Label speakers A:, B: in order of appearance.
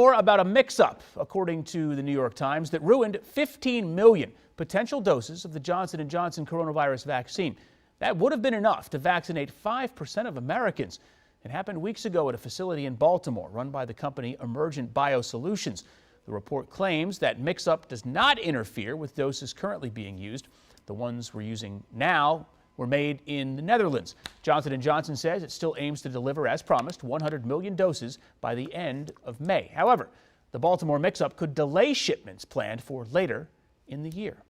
A: More about a mix-up, according to the New York Times, that ruined 15 million potential doses of the Johnson & Johnson coronavirus vaccine. That would have been enough to vaccinate 5% of Americans. It happened weeks ago at a facility in Baltimore run by the company Emergent BioSolutions. The report claims that mix-up does not interfere with doses currently being used. The ones we're using now were made in the Netherlands. Johnson & Johnson says it still aims to deliver, as promised, 100 million doses by the end of May. However, the Baltimore mix-up could delay shipments planned for later in the year.